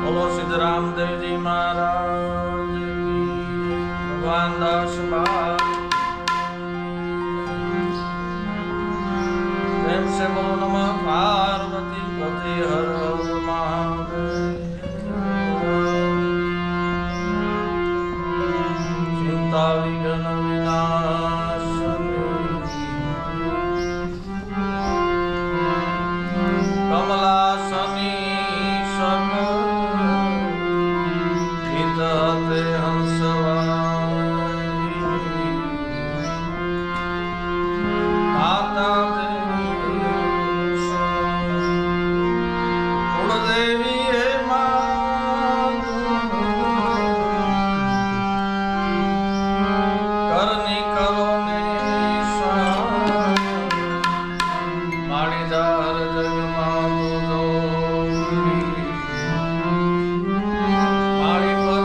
બોલો સિદ્ધરામદેવ જી મહારાજ કી ભગવાન દાસ પ્રેમ से बोलो नमः पार्वती पति हर हर महादेव। चिंता विघ्न विनाशनी कमलासनी हितहते हंसवाहिनी माता कुलदेवी हे करनी करो ने माणीदार जग मातो माणी पर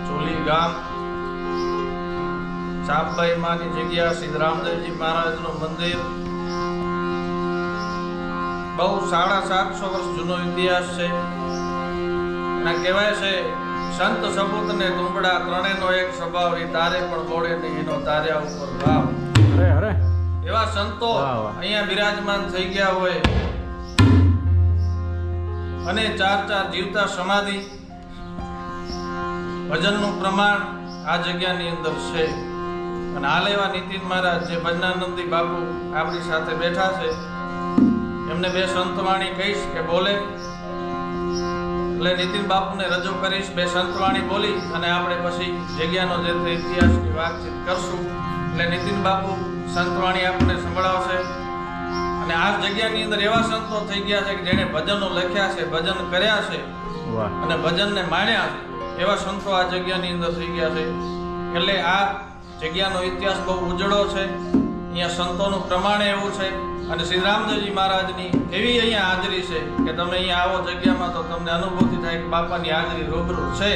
ચોલી ગામ ચાપભાઈ માની જગ્યા સિદ્ધરામદેવજી મહારાજનું મંદિર બહુ 750 વર્ષ જૂનો ઇતિહાસ છે અને કહેવાય છે સંત સપૂત ને તુંબડા ત્રણેયનો એક સ્વભાવ એ તારે પણ બોળે નહીં એનો તાર્યા ઉપર ભાવ. અરે અરે એવા સંતો અહીંયા બિરાજમાન થઈ ગયા હોય અને 4 જીવતા સમાધિ ભજનનું પ્રમાણ આ જગ્યાની અંદર છે. અને હાલ એવા નીતિન મહારાજ જે ભજનાનંદી બાપુ આપણી સાથે બેઠા છે એમને 2 સંતવાણી કહીશ કે બોલે એટલે નીતિન બાપુને રજૂ કરીશ. 2 સંતવાણી બોલી અને આપણે પછી જગ્યાનો જે તે ઇતિહાસની વાતચીત કરશું. એટલે નીતિન બાપુ સંતવાણી આપણને સંભળાવશે. અને આ જગ્યાની અંદર એવા સંતો થઈ ગયા છે કે જેણે ભજનો લખ્યા છે, ભજન કર્યા છે અને ભજનને માણ્યા છે એવા સંતો આ જગ્યાની અંદર થઈ ગયા છે. એટલે આ જગ્યાનો ઇતિહાસ બહુ ઉજળો છે. અહીંયા સંતોનું પ્રમાણ એવું છે અને સિદ્ધરામદેવજી મહારાજની એવી અહીંયા હાજરી છે કે તમે અહીંયા આવો જગ્યામાં તો તમને અનુભૂતિ થાય કે બાપાની હાજરી રૂબરૂ છે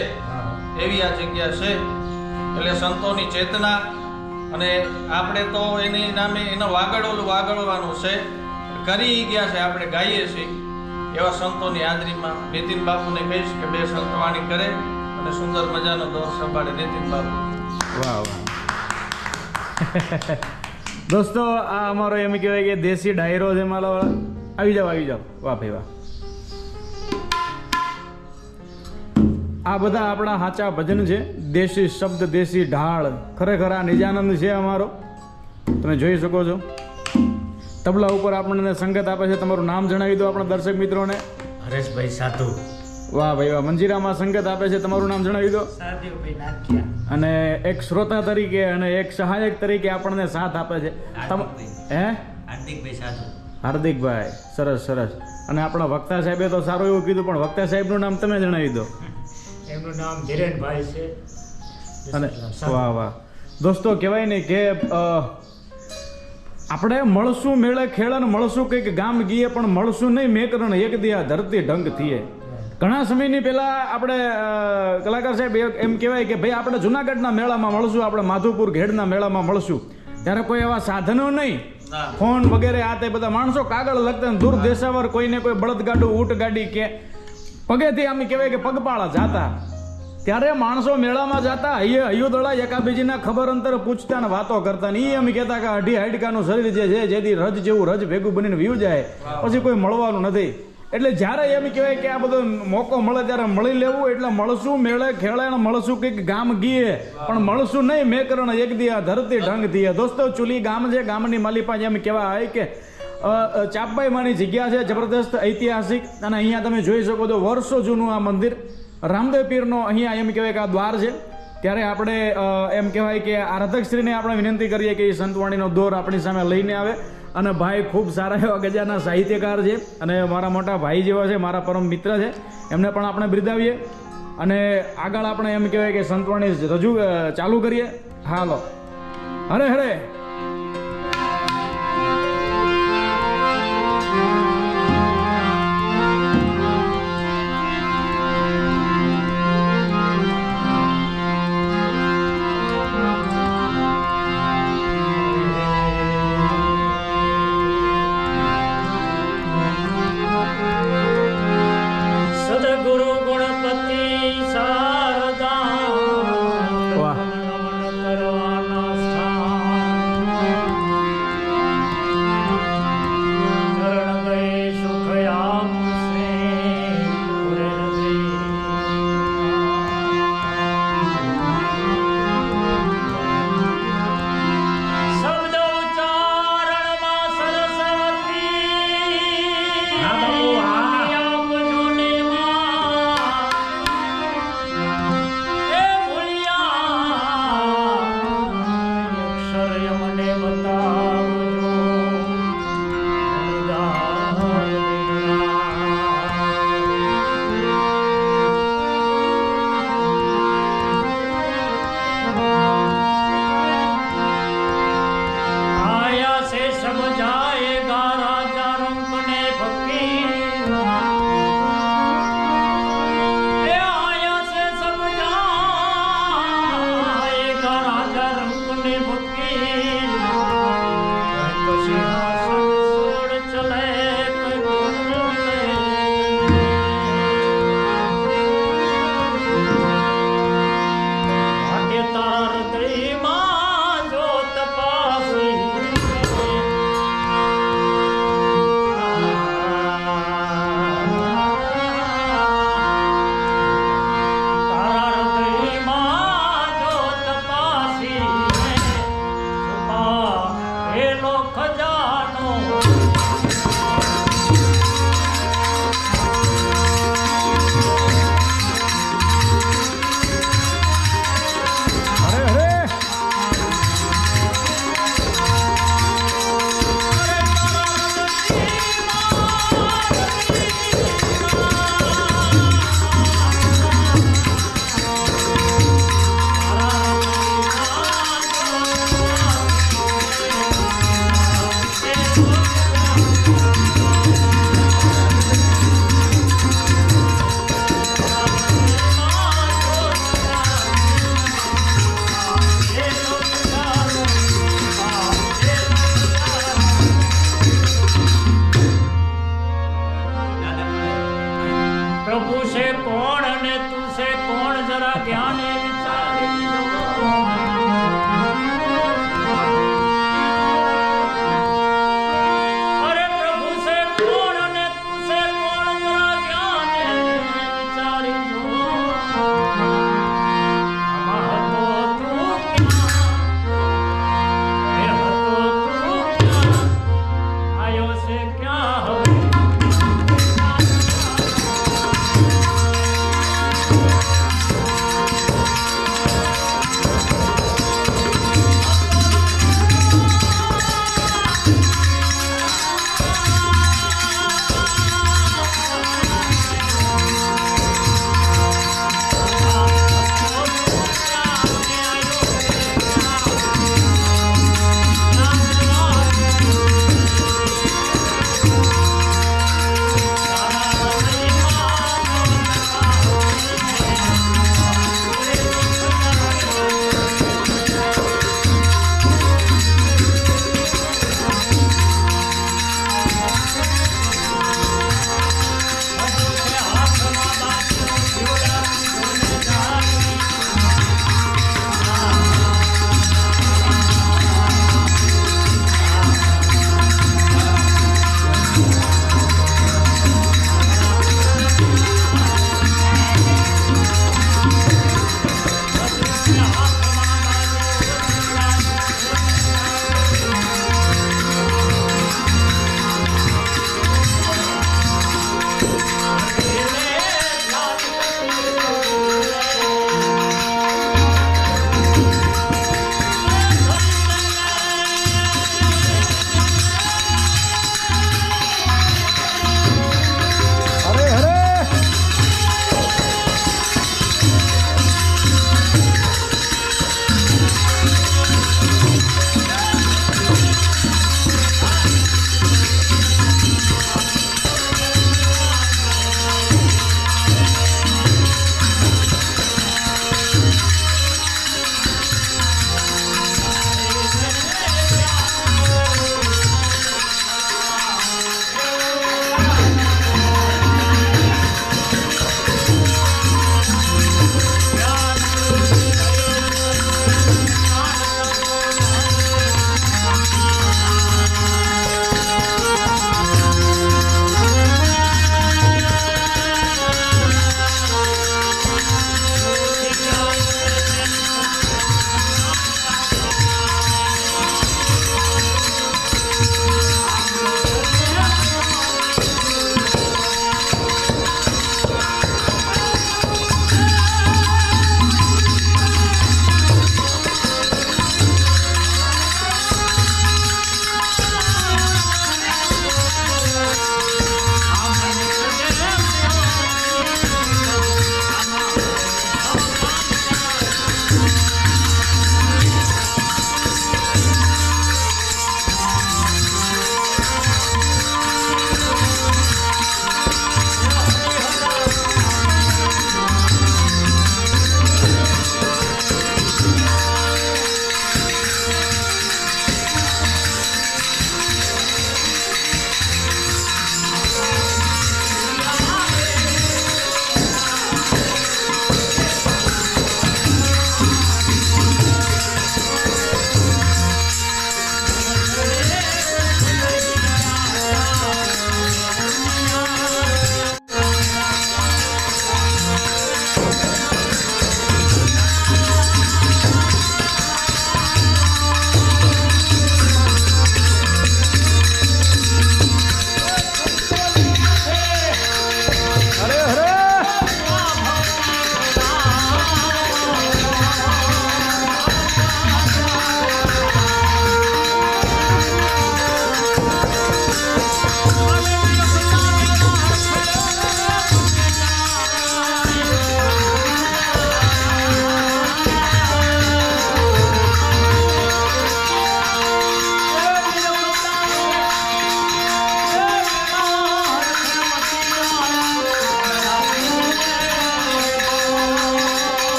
એવી આ જગ્યા છે. એટલે સંતોની ચેતના અને આપણે તો એની નામે એનો વાગડવાનું છે કરી ગયા છે, આપણે ગાઈએ છીએ. એવા સંતોની હાજરીમાં નીતિન બાપુને કહીશ કે 2 સંતવાણી કરે અને સુંદર મજાનો દોર સંભાળે નીતિન બાપુ. વાહ વાહ દોસ્તો, આ અમારો એમ કહેવાય કે દેશી ડાયરો છે. મારો આવી જાઓ વાહ ભાઈ વાહ. આ બધા આપણા સાચા ભજન છે, દેશી શબ્દ, દેશી ઢાળ. ખરેખર આ નિજાનંદ છે અમારો, તમે જોઈ શકો છો. તબલા ઉપર આપણને સંગત આપે છે. તમારું નામ જણાવી દો આપણા દર્શક મિત્રોને. હરેશભાઈ સાધુ. વાહ ભાઈ વાહ. મંજીરામાં સંગત આપે છે, તમારું નામ જણાવી દો. સાદેવભાઈ નાખ્યા. અને એક શ્રોતા તરીકે અને એક સહાયક તરીકે આપણને સાથ આપે છે હે હાર્દિકભાઈ સાધુ. હાર્દિકભાઈ, સરસ સરસ. અને આપણા વક્તા સાહેબે તો સારું એવું કીધું, પણ વક્તા સાહેબનું નામ તમે જણાવી દો. એમનું નામ ધીરેનભાઈ છે. અને વાહ વાહ દોસ્તો, કહેવાય ને કે આપણે મળશું મેળે ખેડન, મળશું કંઈક ગામ ગીએ, પણ મળશું નહીં મેકરણ એક દિયા ધરતી ઢંગ થઈએ. ઘણા સમયની પહેલા આપણે કલાકાર સાહેબ એમ કહેવાય કે ભાઈ આપણે જુનાગઢના મેળામાં મળશું, આપણે માધુપુર ઘેડના મેળામાં મળશું. ત્યારે કોઈ એવા સાધનો નહીં, ફોન વગેરે આ તે બધા માણસો કાગળ લખતા દૂર દેશાવર કોઈને કોઈ બળદગાડું, ઊંટ ગાડી કે પગેથી આમ કહેવાય કે પગપાળા જાતા. ત્યારે માણસો મેળામાં જતા, હૈયોદળા એકાબીજીના ખબર અંતર પૂછતા ને વાતો કરતા ને એ એમ કહેતા કે અઢી હાડકાનું શરીર જે છે જેથી રજ જેવું રજ ભેગું બનીને વીવું જાય પછી કોઈ મળવાનું નથી. એટલે જ્યારે એમ કહેવાય કે આ બધો મોકો મળે ત્યારે મળી લેવું. એટલે મળશું મેળે ખેડે મળશું કંઈક ગામ ગીએ, પણ મળશું નહીં મેકરણ એક દિયા ધરતી ઢંગ થઈએ. દોસ્તો, ચુલી ગામ છે, ગામની માલિપા એમ કહેવાય કે ચાપભાઈ માની જગ્યા છે, જબરદસ્ત ઐતિહાસિક. અને અહીંયા તમે જોઈ શકો છો વર્ષો જૂનું આ મંદિર રામદેવ પીરનો અહીંયા એમ કહેવાય કે આ દ્વાર છે. ત્યારે આપણે એમ કહેવાય કે આરાધકશ્રીને આપણે વિનંતી કરીએ કે એ સંતવાણીનો દોર આપણી સામે લઈને આવે. અને ભાઈ ખૂબ સારા એવા ગજાના સાહિત્યકાર છે અને મારા મોટા ભાઈ જેવા છે, મારા પરમ મિત્ર છે, એમને પણ આપણે બિરદાવીએ. અને આગળ આપણે એમ કહેવાય કે સંતવાણી રજૂ ચાલુ કરીએ. હાલો, હરે હરે.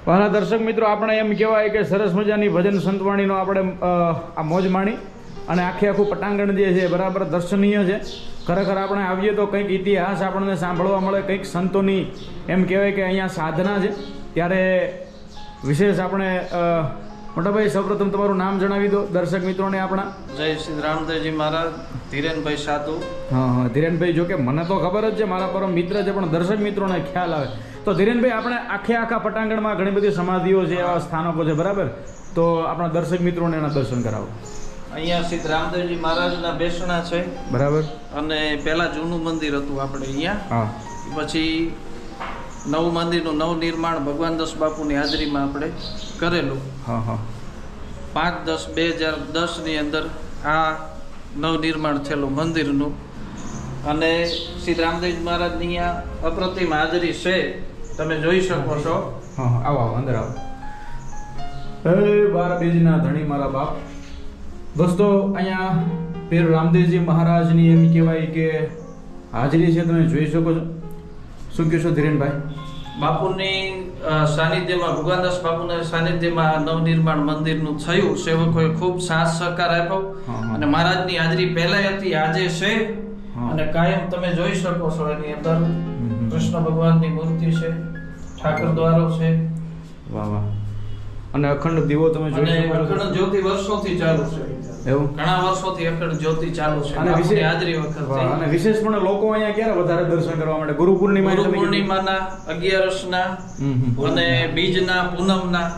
વાલા દર્શક મિત્રો, આપણે એમ કહેવાય કે સરસ મજાની ભજન સંતવાણીનો આપણે આ મોજ માણી અને આખું પટાંગણ જે છે બરાબર દર્શનીય છે. ખરેખર આપણે આવીએ તો કંઈક ઇતિહાસ આપણને સાંભળવા મળે, કંઈક સંતોની એમ કહેવાય કે અહીંયા સાધના છે. ત્યારે વિશેષ આપણે મોટાભાઈ સૌપ્રથમ તમારું નામ જણાવી દો દર્શક મિત્રોને આપણા. જય શ્રી રામદેવજી મહારાજ, ધીરેનભાઈ સાધુ. હા, ધીરેનભાઈ, જો કે મને તો ખબર જ છે, મારા પરમ મિત્ર છે, પણ દર્શક મિત્રોને ખ્યાલ આવે તો ધીરેનભાઈ, આપણે આખા પટાંગણમાં ઘણી બધી સમાધિઓ છે, એવા સ્થાનકો છે બરાબર, તો આપણા દર્શક મિત્રોને એના દર્શન કરાવો. અહીંયા શ્રી રામદેવજી મહારાજના બેસણા છે બરાબર. અને પહેલા જૂનું મંદિર હતું આપણે અહીંયા. હા. પછી નવું મંદિરનું નવનિર્માણ ભગવાન દાસ બાપુની હાજરીમાં આપણે કરેલું. હા હા. 5/10/2010 ની અંદર આ નવનિર્માણ થયેલું મંદિરનું. અને શ્રી રામદેવજી મહારાજની અહીંયા અપ્રતિમ હાજરી છે, તમે જોઈ શકો છો. હા હા, આવો અંદર આવો. હે બાર બીજના ધણી મારા બાપ. દોસ્તો, અહીંયા પીર રામદેવજી મહારાજની એમ કહેવાય કે હાજરી છે, તમે જોઈ શકો છો. શું કહેશો ધીરેનભાઈ? બાપુની સાનિધ્યમાં, ભગવાનદાસ બાપુના સાનિધ્યમાં નવનિર્માણ મંદિરનું થયું. સેવકોએ ખૂબ સાથ સહકાર આપ્યો અને મહારાજની હાજરી પહેલા હતી, આજે છે અને કાયમ તમે જોઈ શકો છો. એની અંદર કૃષ્ણ ભગવાનની મૂર્તિ છે, ઠાકર દ્વારો છે. વાહ વાહ. અને અખંડ દીવો તમે જોઈ શકો છો. અખંડ જ્યોતિ વર્ષોથી ચાલુ છે. એવું ઘણા વર્ષોથી અખંડ જ્યોતિ ચાલુ છે. અને બાપુની હાજરી વખત અને વિશેષપણે લોકો અહીંયા ક્યારે વધારે દર્શન કરવા માટે? ગુરુ પૂર્ણિમાના, 11સના અને બીજના, પૂનમના.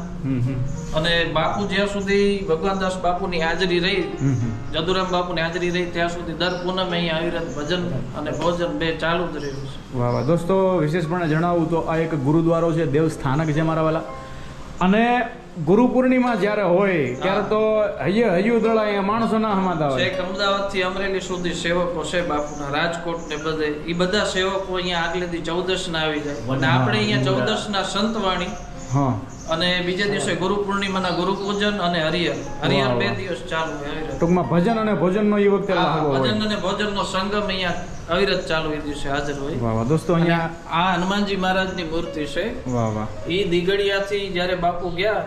અને બાપુ જ્યાં સુધી ભગવાનદાસ બાપુની હાજરી રહી, જદુરામ બાપુની હાજરી રહી, ત્યાં સુધી દર પૂનમે અહીંયા અવિરત ભજન અને ભોજન બે ચાલુ જ રહ્યું છે. વાહ વાહ. દોસ્તો, વિશેષપણે જણાવું તો આ એક ગુરુદ્વારો છે, દેવ સ્થાનક છે મારા વાલા. અને ગુરુ પૂર્ણિમા જ્યારે હોય ત્યારે તો હૈયું દળ અહીંયા માણસો ના હમાતા હોય. છેક અમદાવાદથી અમરેલી સુધી સેવકો છે બાપુના, રાજકોટ ને બધે. એ બધા સેવકો અહીંયા આગલેથી 14 આવી જાય અને આપણે અહીંયા 14 સંતવાણી. હા. અને બીજે દિવસે ગુરુ પૂર્ણિમાના ગુરુ પૂજન અને હરિહર 2 દિવસ ચાલુ હોય. ટૂંકમાં ભજન અને ભોજનનો એ વખતે ભજન અને ભોજનનો સંગમ અહીંયા અવિરત ચાલુ એ દિવસે હાજર હોય. વાહ વાહ. દોસ્તો, અહીંયા આ હનુમાનજી મહારાજની મૂર્તિ છે. વાહ વાહ. એ દિગડિયાથી જ્યારે બાપુ ગયા,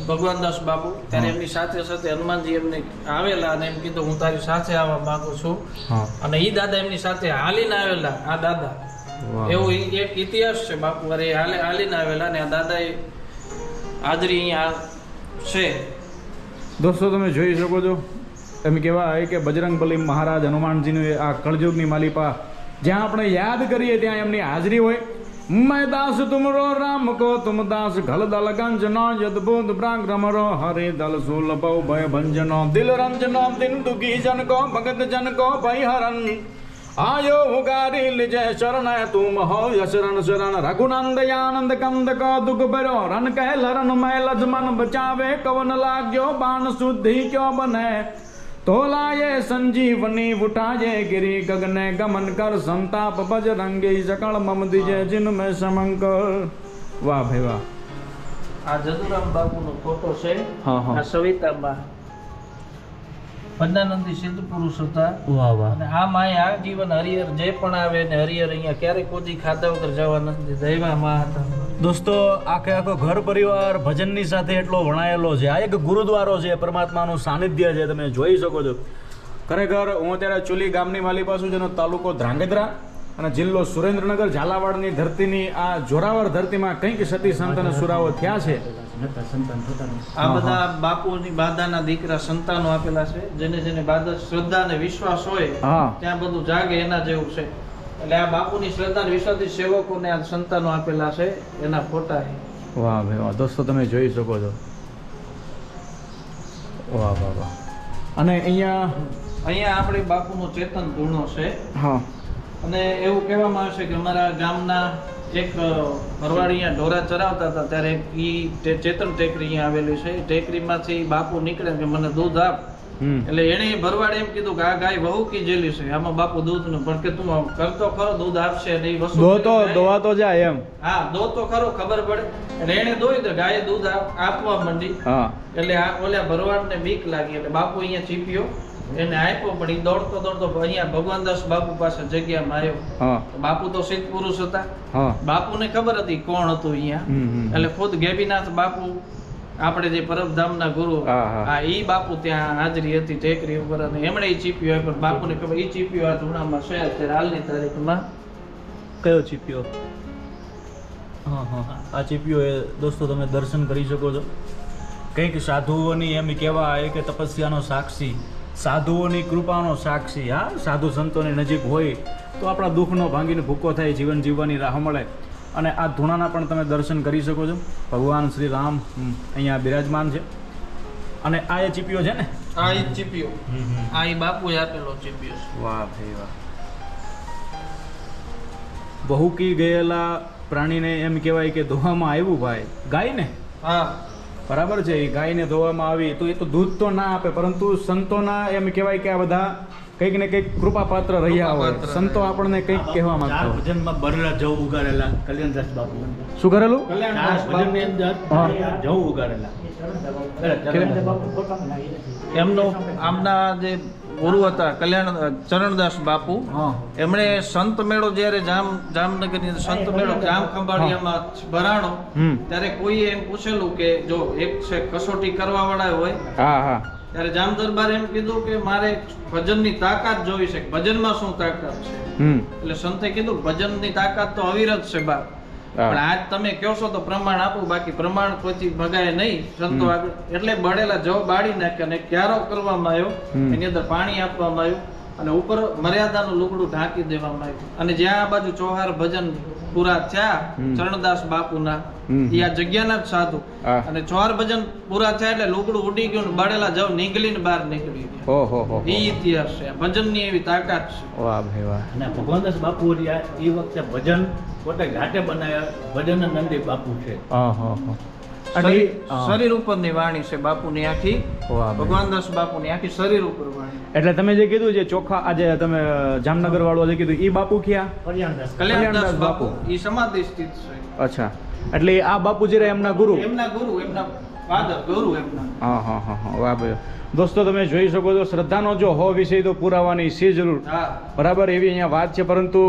ભગવાનદાસ બાપુ, ત્યારે એમની સાથે સાથે હનુમાનજી એમને આવેલા અને એમ કીધું હું તારી સાથે આવવા માંગુ છું. અને એ દાદા એમની સાથે હાલીને આવેલા. આ દાદા એવું એક ઇતિહાસ છે. બાપુ હાલીને આવેલા અને આ દાદા હાજરી અહીંયા છે. દોસ્તો, તમે જોઈ શકો છો, એમ કહેવાય કે બજરંગબલી મહારાજ હનુમાનજીનું આ કળયુગની માલિપા જ્યાં આપણે યાદ કરીએ ત્યાં એમની હાજરી હોય. मैं दास तुमरो राम को तुम दास घल दल गंजनो यदबुद प्राग्रम रो हरे दल सुलभ भय भंजनो दिल रंजनो दिन दुखी जन को भगत जन को भय हरन आयो उगारी लिजय शरण तुम हो शरण शरण रघुनंद आनंद कंद को दुख भरो रन कह लरन मैं लजमन बचावे कवन लाग्यो बाण शुद्धि क्यों बने तोलाये संजीवनी उठाये गिरी गगने गमन कर संताप बजरंगी सकल मम दिजे जिन में समंकर. वाह भाई वाह. આ જદુરામ બાપુનો ફોટો છે. હા હા. આ સવિતામાં પન્નાનંદી સિદ્ધ પુરુષ હતા. વાહ વાહ. અને આ માય આ જીવન હરિહર જે પણ આવે ને હરિહર અહીંયા ક્યારેય કોઈ ખાધા વગર જવા નથી દેતા, એવા માં હતા. દોસ્તો, આખો ઘર પરિવાર ભજનની સાથે એટલો વણાયેલો છે. આ એક ગુરુદ્વારો છે, પરમાત્માનું સાનિધ્ય છે, તમે જોઈ શકો છો. ખરેખર હું અત્યારે ચુલી ગામની માલી પાસું, જેનો તાલુકો ધ્રાંગધ્રા અને જિલ્લો સુરેન્દ્રનગર, ઝાલાવાડની ધરતીની આ જોરાવર ધરતીમાં કંઈક સતી સંત અને સુરાઓ થયા છે. આ બધા બાપુની બાધાના દીકરા સંતાનો આપેલા છે. જેને જેને બાધા, શ્રદ્ધા અને વિશ્વાસ હોય ત્યાં બધું જાગે, એના જેવું છે. એટલે આ બાપુની શ્રદ્ધા અને વિશ્વાસથી સેવકોને આ સંતાનો આપેલા છે, એના ફોટા. વાહ ભાઈ વાહ. દોસ્તો, તમે જોઈ શકો છો. વાહ વાહ વાહ. અને અહીંયા આપણે બાપુનો ચેતન ધૂણો છે. હા. અને એવું કહેવામાં આવે છે કે અમારા ગામના એક ભરવાડ અહીંયા ઢોરા ચરાવતા હતા, ત્યારે એ ચેતન ટેકરી અહીંયા આવેલી છે. ટેકરીમાંથી બાપુ નીકળે કે મને દૂધ આપ. એટલે એને ભરવાડ એમ કીધું કે આ ગાય બહુ કીજેલી છે, આમાં બાપુ દૂધ નું પણ કે તું કરતો ખરો, દૂધ આપશે. અને એ વસ્તુ દોવા તો જાય એમ. હા, દો તો ખરો, ખબર પડે. એટલે એને દોઈ દે, ગાય દૂધ આપવા માંડી. એટલે આ ઓલા ભરવાડ ને બીક લાગી, એટલે બાપુ અહીંયા ચીપ્યો એને આપ્યો પણ એ દોડતો દોડતો અહીંયા ભગવાનદાસ બાપુ પાસે જગ્યામાં આવ્યો. હા તો બાપુ તો સિદ્ધ પુરુષ હતા. હા બાપુને ખબર હતી કોણ હતું અહીંયા. એટલે ખુદ ગેબીનાથ બાપુ આપણે જે પરબધામના ગુરુ હા, હા. હા ઈ બાપુ ત્યાં હાજરી હતી ટેકરી ઉપર અને એમણે ઈ ચીપ્યો આપ્યો. પણ બાપુને ખબર ઈ ચીપ્યો આ ધૂણામાં છે અત્યારે હાલની તારીખમાં. કયો ચીપિયો? હા હા આ ચીપિયો એ દોસ્તો તમે દર્શન કરી શકો છો. કંઈક સાધુઓની એમ કહેવાય કે તપસ્યાનો સાક્ષી, સાધુઓની કૃપાનો સાક્ષી. હા, સાધુ સંતોની નજીક હોય તો આપણા દુઃખનો ભાંગીને ભૂકો થાય, જીવન જીવવાની રાહ મળે. અને આ ધૂણાના પણ તમે દર્શન કરી શકો છો. ભગવાન શ્રી રામ અહીંયા બિરાજમાન છે. અને આ એ ચીપિયો છે ને? આ ઈ ચીપ્યો આ ઈ બાપુએ આપેલો ચીપ્યો છે. વાહ ભાઈ વાહ. બહુકી ગયેલા પ્રાણીને એમ કહેવાય કે ધોવામાં આવ્યું ભાઈ. ગાય ને? હા બરાબર છે. એ ગાયને ધોવામાં આવી તો એ તો દૂધ તો ના આપે, પરંતુ સંતોના એમ કહેવાય કે આ બધા કંઈક ને કંઈક કૃપાપાત્ર રહ્યા હોય. કૃપાપાત્ર સંતો આપણને કંઈક કહેવા માંગતા ચાર હોય. ભજનમાં બરેલા જવ ઉગાડેલા કલ્યાણદાસ બાપુ. શું કરેલું? ચાર ભજનની અંદર હા. જવ ઉગાડેલા. કલ્યાણદાસ બાપુ પોતાનું નામ નથી. એમનો આમના જે ગુરુ હતા ચરણદાસ બાપુ, હા એમણે સંત મેળો જ્યારે જામનગરની અંદર સંત મેળો જામ ખંભાળિયામાં ભરાણો ત્યારે કોઈએ એમ પૂછેલું કે જો એક છે કસોટી કરવા વાળા હોય હા હા ત્યારે જામ દરબારે એમ કીધું કે મારે ભજનની તાકાત જોઈ છે. ભજનમાં શું તાકાત છે? એટલે સંતે કીધું ભજનની તાકાત તો અવિરત છે બાપ, પણ આજ તમે કહો છો તો પ્રમાણ આપું, બાકી પ્રમાણ કોઈથી ભગાય નહીં. સંતો આગળ એટલે બળેલા જવ બાળી નાખ્યા અને ક્યારો કરવામાં આવ્યો, એની અંદર પાણી આપવામાં આવ્યું અને ઉપર મર્યાદાનું લુગડું ઢાંકી દેવામાં આવ્યું. અને જ્યાં આ બાજુ ચોહાર ભજન પૂરા થયા ચરણદાસ બાપુના, એ આ જગ્યાના જ સાધુ, અને ચોહાર ભજન પૂરા થયા એટલે લુગડું ઉડી ગયું ને બળેલા જવ નીકળીને બહાર નીકળી ગયા. ઓહો એ ઇતિહાસ છે. ભજનની એવી તાકાત છે. વાહ ભાઈ વાહ. અને ભગવાનદાસ બાપુ રહ્યા એ વખતે ભજન પોતે ઘાટે બનાવ્યા. ભજન નંદી બાપુ છે. શરીર ઉપરની વાણી છે બાપુની આખી. વાહ. ભગવાનદાસ બાપુની આખી શરીર ઉપર વાણી. એટલે તમે જે કીધું જે ચોખા આજે તમે જામનગર વાળો જે કીધું ઈ બાપુ ક્યાં? કલ્યાણદાસ કલ્યાણદાસ બાપુ. બાપુ ઈ સમાધિ સ્થિત છે. અચ્છા, એટલે આ બાપુ જે રહ્યા એમના ગુરુ? એમના ગુરુ, એમના ફાધર ગુરુ એમના. હા વાહ ભાઈ. દોસ્તો તમે જોઈ શકો છો, શ્રદ્ધાનો જો હો વિષય તો પુરાવાની છે જરૂર. હા બરાબર એવી અહીંયા વાત છે, પરંતુ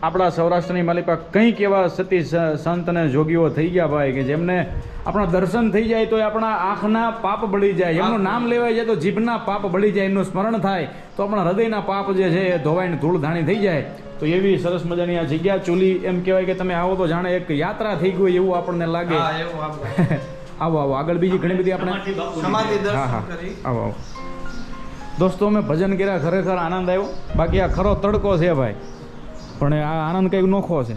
આપણા સૌરાષ્ટ્રની માલિકા કંઈક એવા સતી સંત અને જોગીઓ થઈ ગયા ભાઈ કે જેમને આપણા દર્શન થઈ જાય તો આપણા આંખના પાપ બળી જાય, એમનું નામ લેવાય જાય તો જીભના પાપ બળી જાય, એમનું સ્મરણ થાય તો આપણા હૃદયના પાપ જે છે એ ધોવાઈને ધૂળ ધાણી થઈ જાય. તો એવી સરસ મજાની આ જગ્યા ચૂલી એમ કહેવાય કે તમે આવો તો જાણે એક યાત્રા થઈ ગઈ એવું આપણને લાગે. હા એવું આપણે આવો આગળ બીજી ઘણી બધી આપણે સમાધિ હા દર્શન હા કરી. આવો દોસ્તો અમે ભજન કર્યા, ખરેખર આનંદ આવ્યો. બાકી આ ખરો તડકો છે ભાઈ, પણ આ આનંદ કંઈક નોખો છે.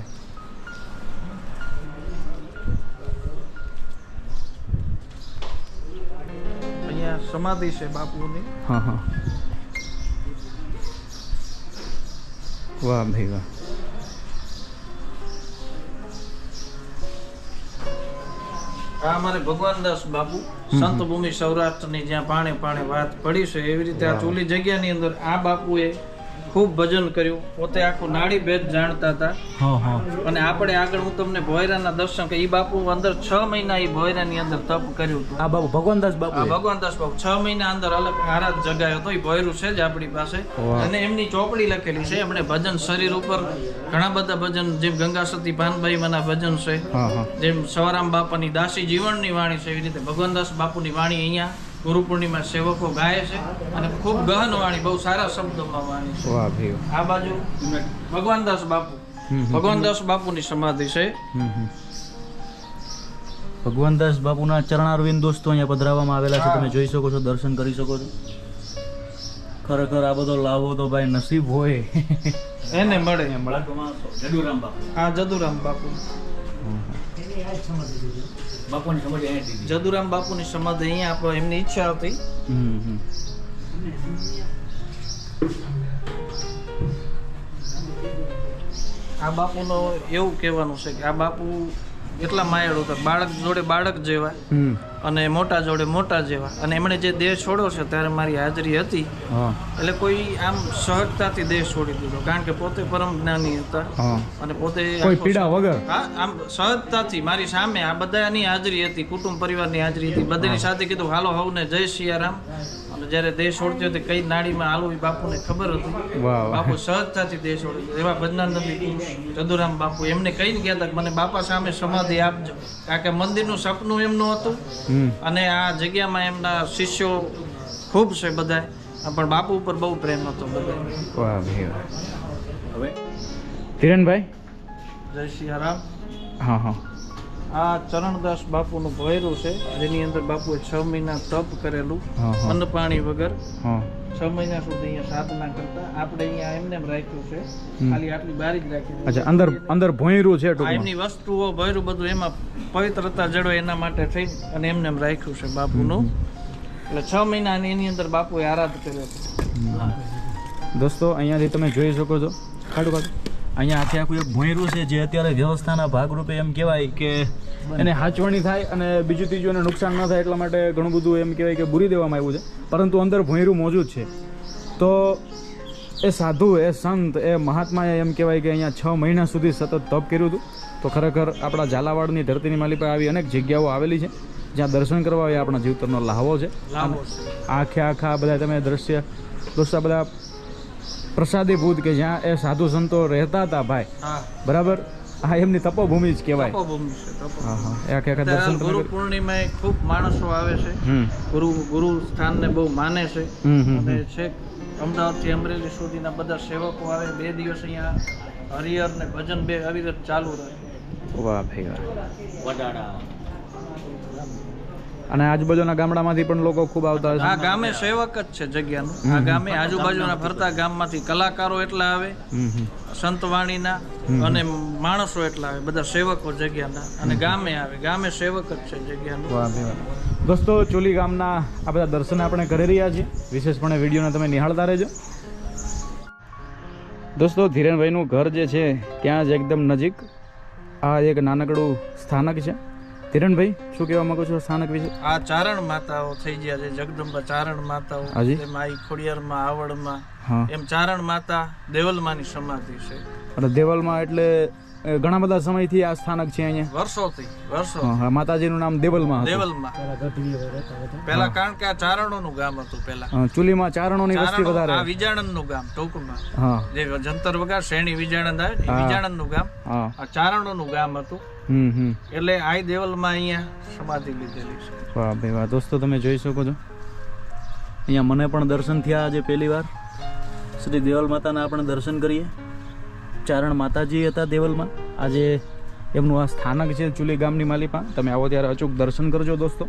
અહીંયા સમાધિ છે બાપુની. હા વાહ ભાઈ વાહ. આ અમારે ભગવાનદાસ બાપુ સંત ભૂમિ સૌરાષ્ટ્રની જ્યાં પાણે પાણે વાત પડી છે એવી રીતે આ ચૂલી જગ્યાની અંદર આ બાપુએ ખૂબ ભજન કર્યું. પોતે આખું નાડી ભેદ જાણતા હતા. અને આપણે આગળ હું તમને ભોયરાના દર્શન કે ઈ બાપુ અંદર 6 મહિના ઈ ભોયરાની અંદર તપ કર્યું હતું. આ બાપુ ભગવાનદાસ બાપુ? આ ભગવાનદાસ બાપુ 6 મહિના અંદર અલગ આરાધ જગાયો હતો. ઈ ભોયરું છે જ આપણી પાસે, અને એમની ચોપડી લખેલી છે. એમણે ભજન શરીર ઉપર ઘણા બધા ભજન, જેમ ગંગા સતી ભાનભાઈ માના ભજન છે, જેમ સવારામ બાપાની દાસી જીવનની વાણી છે, એવી રીતે ભગવાનદાસ બાપુની વાણી અહીંયા ગુરુ પૂર્ણિમા સેવકો ગાય છે. અને ખૂબ ગહન વાણી, બહુ સારા શબ્દોમાં વાણી છે. વાહ ભાઈ. આ બાજુ ભગવાનદાસ બાપુ, ભગવાનદાસ બાપુની સમાધિ છે. ભગવાનદાસ બાપુના ચરણારવિંદ દોસ્તો અહીંયા પધરાવવામાં આવેલા છે. તમે જોઈ શકો છો, દર્શન કરી શકો છો. ખરેખર આ બધો લાવો તો ભાઈ નસીબ હોય એને મળે. જદુરામ બાપુ. આ જદુરામ બાપુ, બાપુની સમાધિ અહીંયા દીધી. જદુરામ બાપુની સમાધિ અહીંયા આપણે એમની ઈચ્છા હતી. આ બાપુનો એવું કહેવાનું છે કે આ બાપુ એટલા માયાળુ હતા, બાળક જોડે બાળક જેવા. અને મોટા જોડે મોટા જેવા. અને એમણે જે દેહ છોડ્યો છે ત્યારે મારી હાજરી હતી, હા એટલે કોઈ આમ સહજતાથી દેહ છોડી દીધો, કારણ કે પોતે પરમ જ્ઞાની હતા હા અને પોતે કોઈ પીડા વગર. હા આમ સહજતાથી મારી સામે આ બધાની હાજરી હતી, કુટુંબ પરિવારની હાજરી હતી, બધાની સાથે કીધું હાલો હવને જય સિયારામ. અને જ્યારે દેહ છોડતી હતી કઈ નાડીમાં હાલવું એ બાપુને ખબર હતી. વાહ વાહ. બાપુ સહજતાથી દેહ છોડી દીધો. એવા ભજનાનંદી પુરુષ ચંદુરામ બાપુ એમને કહીને ગયા હતા કે મને બાપા સામે સમાધિ આપજો, કારણ કે મંદિરનું સપનું એમનું હતું અને આ જગ્યામાં એમના શિષ્યો ખૂબ છે બધા, પણ બાપુ ઉપર બહુ પ્રેમ હતો બધા. વાહ ભાઈ વાહ. હવે ધીરેનભાઈ. જય સિયારામ. હા હા. આ ચરણદાસ બાપુનું ભોયરું છે, જેની અંદર બાપુએ 6 મહિના તપ કરેલું, હા, હા. અન્ન પાણી વગર હા 6 મહિના સુધી અહીંયા સાધના કરતા. આપણે અહીંયા એમને એમ રાખ્યું છે, ખાલી આટલી બારી જ રાખી છે. અચ્છા, અંદર અંદર ભોંયરું છે આ ટૂંકમાં. એમની વસ્તુઓ ભોયરું બધું એમાં પવિત્રતા જળો એના માટે થઈ અને એમને એમ રાખ્યું છે બાપુનું. એટલે 6 મહિના એની અંદર બાપુએ આરાધ કર્યો હતો. દોસ્તો અહીંયાથી તમે જોઈ શકો છો. કાઢો કાઢો. અહીંયા આખે આખું એક ભોંયરું છે જે અત્યારે વ્યવસ્થાના ભાગરૂપે એમ કહેવાય કે એને હાચવણી થાય અને બીજું ત્રીજું એને નુકસાન ન થાય એટલા માટે ઘણું બધું એમ કહેવાય કે બુરી દેવામાં આવ્યું છે, પરંતુ અંદર ભોંયરું મોજૂદ છે. તો એ સાધુ, એ સંત, એ મહાત્માએ એમ કહેવાય કે અહીંયા 6 મહિના સુધી સતત તપ કર્યું હતું. તો ખરેખર આપણા ઝાલાવાડની ધરતીની માલી પર આવી અનેક જગ્યાઓ આવેલી છે જ્યાં દર્શન કરવા એ આપણા જીવતરનો લહાવો છે. આખે આખા બધા તમે દ્રશ્ય દોસ્તો બધા પ્રસાદી ભૂત કે જ્યાં એ સાધુ સંતો રહેતા હતા ભાઈ, હા બરાબર. હા એમની તપોભૂમિ જ કહેવાય. તપોભૂમિ છે, તપોભૂમિ. હા હા. એ આખે આખા દર્શન તમે ગુરુ કરી- પૂર્ણિમાએ ખૂબ માણસો આવે છે, હમ ગુરુ સ્થાનને બહુ માને છે. હમ હમ અને છેક અમદાવાદથી અમરેલી સુધીના બધા સેવકો આવે. 2 દિવસ અહીંયા હરિહર ને ભજન બે અવિરત ચાલુ રહે. વાહ ભાઈ વાહ. વડાડા અને આજુબાજુના ગામડામાંથી પણ લોકો ખૂબ આવતા હશે. આ ગામે સેવક જ છે જગ્યાનું. આ ગામે આજુબાજુના ફરતા ગામમાંથી કલાકારો એટલા આવે, હમ હમ. સંતવાણીના અને માણસો એટલા આવે, બધા સેવકો જગ્યાના, અને ગામે આવે. ગામે સેવક જ છે જગ્યાનું. વાહ ભાઈ વાહ. દોસ્તો ચોલી ગામના આ બધા દર્શન આપણે કરી રહ્યા છીએ. વિશેષપણે વિડીયોને તમે નિહાળતા રહેજો. દોસ્તો ધીરેનભાઈનું ઘર જે છે ત્યાં જ એકદમ નજીક આ એક નાનકડું સ્થાનક છે. ધીરેનભાઈ શું કહેવા માંગો છો સ્થાનક વિશે? આ ચારણ માતાઓ થઈ ગયા છે, જગદંબા ચારણ માતાઓ. હાજી. તેમાં આઈ ખોડિયારમાં, આવડમાં, હા. એમ ચારણ માતા દેવલમાની સમાધિ છે. અને દેવલમાં એટલે ઘણા બધા સમયથી આ સ્થાનક છે અહીંયા. વર્ષોથી વર્ષો હા હા. માતાજીનું નામ દેવલમાં હતું. દેવલમાં પેલા, કારણ કે આ ચારણોનું ગામ હતું પેલા. ચૂલીમાં ચારણોની વસ્તી ચારણો, વધારે. આ વિજાણંદનું ગામ ટૂંકમાં. હા જે જંતર વગર શ્રેણી વિજાણંદ આવે ને, એ હા. વિજાણંદનું ગામ. હા. આ ચારણોનું ગામ હતું. હમ હમ. એટલે આઈ દેવલમાં અહીંયા સમાધિ લીધેલી છે. વાહ ભાઈ વાહ. દોસ્તો તમે જોઈ શકો છો અહીંયા મને પણ દર્શન થયા આજે પહેલી વાર. શ્રી દેવલ માતાના આપણે દર્શન કરીએ. ચારણ માતાજી હતા દેવલમાં. આજે એમનું આ સ્થાનક છે ચુલી ગામની માલિપા. તમે આવો ત્યારે અચૂક દર્શન કરજો દોસ્તો.